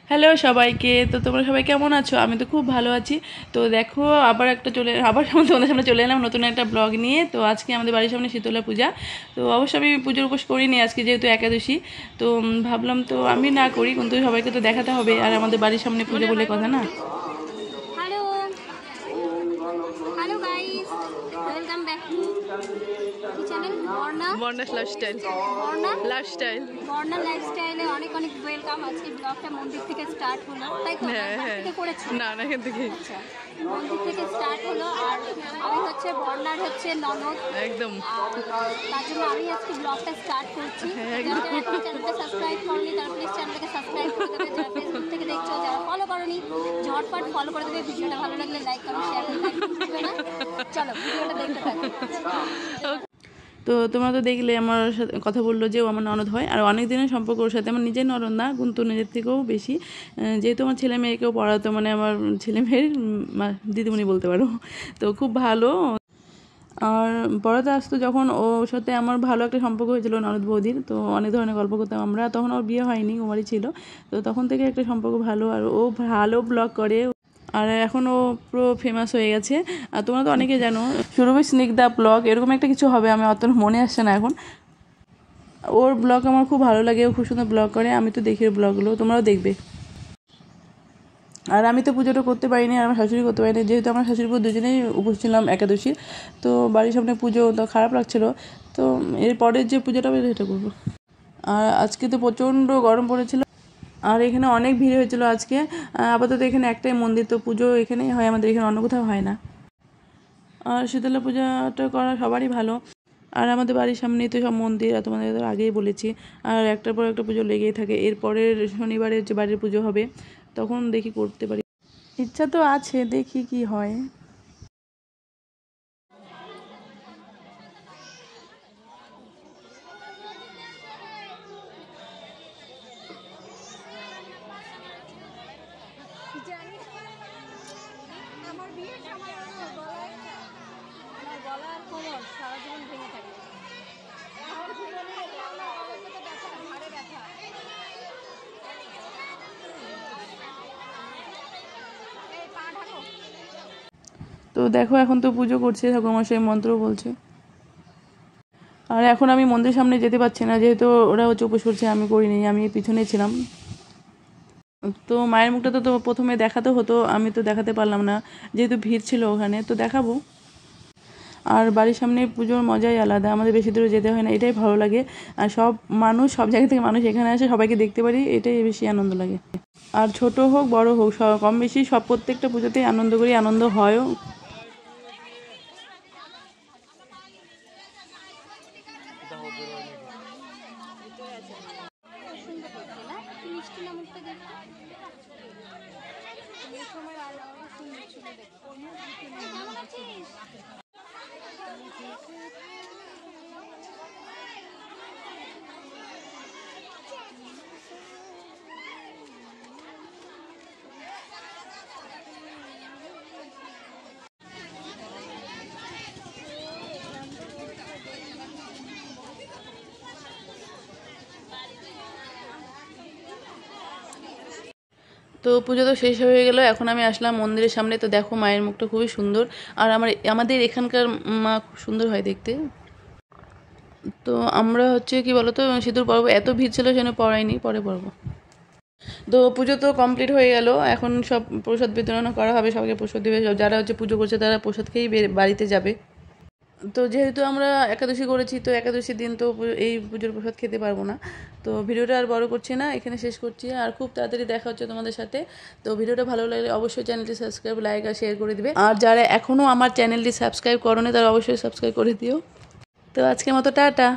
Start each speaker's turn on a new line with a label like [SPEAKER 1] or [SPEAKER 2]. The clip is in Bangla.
[SPEAKER 1] হ্যালো সবাইকে। তো তোমরা সবাই কেমন আছো? আমি তো খুব ভালো আছি। তো দেখো আবার তোমাদের সামনে চলে এলাম নতুন একটা ব্লগ নিয়ে। তো আজকে আমাদের বাড়ির সামনে শীতলা পূজা। তো অবশ্যই আমি পুজোর উপোস করিনি আজকে, যেহেতু একাদশী। তো ভাবলাম তো আমি না করি, কিন্তু সবাইকে তো দেখাতে হবে, আর আমাদের বাড়ির সামনে পুজো বলে কথা না।
[SPEAKER 2] Hello hello guys, welcome back to channel Barna lifestyle. Barna লাইফস্টাইলে অনেক অনেক ওয়েলকাম। আজকে ব্লগটা মন্দির থেকে স্টার্ট হলো, তাই তো? থেকে করেছি না এখান থেকে। আচ্ছা, মন্দির থেকে স্টার্ট হলো। আর আমি হচ্ছে বর্ণার ননদ একদম, তার জন্য আমি আজকে ব্লগটা স্টার্ট করছি। চ্যানেলটা সাবস্ক্রাইব করনি তারা প্লিজ চ্যানেলটাকে সাবস্ক্রাইব করে দেবে। যারা ফেসবুক থেকে দেখছো, যারা ফলো করনি ঝটপট ফলো করে দেবে। ভিডিওটা ভালো লাগলে লাইক কমেন্ট শেয়ার করে দেবে। চলো ভিডিওটা দেখতে থাকো।
[SPEAKER 1] তো তোমরা তো দেখলে আমার সাথে কথা বললো যে ও আমার ননদ হয়, আর অনেক দিনের সম্পর্ক ওর সাথে। আমার নিজের ননদ না, কিন্তু নিজের থেকেও বেশি। যেহেতু আমার ছেলে মেয়েকেও পড়াতো, মানে আমার ছেলে মেয়ের দিদিমণি বলতে পারো। তো খুব ভালো। আর পড়াতে আসতো যখন, ওর সাথে আমার ভালো একটা সম্পর্ক হয়েছিল ননদ বৌদির। তো অনেক ধরনের গল্প করতাম আমরা, তখন ওর বিয়ে হয়নি, ও বাড়ি ছিল। তো তখন থেকে একটা সম্পর্ক ভালো, আর ও ভালো ব্লগ করে। আর এখন ও পুরো ফেমাস হয়ে গেছে। আর তোমরা তো অনেকে জানো, সুরভি স্নিগ্ধা ব্লগ এরকম একটা কিছু হবে, আমি অত মনে আসছে না এখন। ওর ব্লগ আমার খুব ভালো লাগে, ও খুব সুন্দর ব্লগ করে। আমি তো দেখি ওর ব্লগগুলো, তোমরাও দেখবে। আর আমি তো পুজোটা করতে পারিনি, আর আমার শাশুড়ি করতে পারিনি, যেহেতু আমার শাশুড়ি বউ দুজনেই উপোস ছিলাম একাদশীর। তো বাড়ির সামনে পুজো, তো খারাপ লাগছিলো। তো এরপরের যে পুজোটা হবে সেটা করবো। আর আজকে তো প্রচণ্ড গরম পড়েছিল, আর এখানে অনেক ভিড় হয়েছিল আজকে। আপাতত এখানে একটাই মন্দির, তো পুজো এখানেই হয় আমাদের, এখানে অন্য কোথাও হয় না। আর শীতলা পূজাটা করা সবারই ভালো। আর আমাদের বাড়ির সামনেই তো সব মন্দির, আর তোমাদের তো আগেই বলেছি। আর একটার পর একটা পুজো লেগেই থাকে। এরপরের শনিবারে যে বাড়ির পুজো হবে, তখন দেখি করতে পারি। ইচ্ছা তো আছে, দেখি কি হয়।
[SPEAKER 2] আমার বিয়ের সময় আমার গলা আর কোমর সারা জীবন ভেঙে থাকে। আমার জীবনে ব্যথা, ঘাড়ে ব্যথা। এই পা ঢাকো।
[SPEAKER 1] তো দেখো, এখন তো পুজো করছে, ঠাকুরমশাই মন্ত্র বলছে। আর এখন আমি মন্দিরের সামনে যেতে পারছি না, যেহেতু ওরা হচ্ছে উপোস করছে, আমি করিনি, আমি পিছনে ছিলাম। তো মায়ের মুখটা তো প্রথমে দেখাতে হতো, আমি তো দেখাতে পারলাম না, যেহেতু ভিড় ছিল ওখানে। তো দেখাবো। আর বাড়ির সামনে পুজোর মজাই আলাদা, আমাদের বেশি দূরে যেতে হয় না, এটাই ভালো লাগে। আর সব জায়গা থেকে মানুষ এখানে আসে, সবাইকে দেখতে পারি, এটাই বেশি আনন্দ লাগে। আর ছোট হোক বড় হোক, কম বেশি সব প্রত্যেকটা পুজোতেই আনন্দ করি, আনন্দ হয়ও।
[SPEAKER 2] মিষ্টি না মুখটা দেখতে সময় আলো সুন্দর ছিল দেখতে। কেমন আছিস?
[SPEAKER 1] তো পুজো তো শেষ হয়ে গেল, এখন আমি আসলাম মন্দিরের সামনে। তো দেখো, মায়ের মুখটা খুবই সুন্দর। আর আমাদের এখানকার মা খুব সুন্দর হয় দেখতে। তো আমরা হচ্ছে কি বলতো, সিঁদুর পরবো, এত ভিড় ছিল সেজন্য পড়াইনি, পরে পরবো। তো পুজো তো কমপ্লিট হয়ে গেল, এখন সব প্রসাদ বিতরণ করা হবে, সবাইকে প্রসাদ দেবে। যারা হচ্ছে পুজো করছে তারা প্রসাদ খেয়েই বাড়িতে যাবে। তো যেহেতু আমরা একাদশী করেছি, তো একাদশীর দিন তো এই পুজোর প্রসাদ খেতে পারবো না। তো ভিডিওটা আর বড় করছি না, এখানে শেষ করছি। আর খুব তাড়াতাড়ি দেখা হচ্ছে তোমাদের সাথে। তো ভিডিওটা ভালো লাগলে অবশ্যই চ্যানেলটি সাবস্ক্রাইব, লাইক আর শেয়ার করে দিবে। আর যারা এখনও আমার চ্যানেলটি সাবস্ক্রাইব করোনি, তারা অবশ্যই সাবস্ক্রাইব করে দিও। তো আজকের মতো টাটা।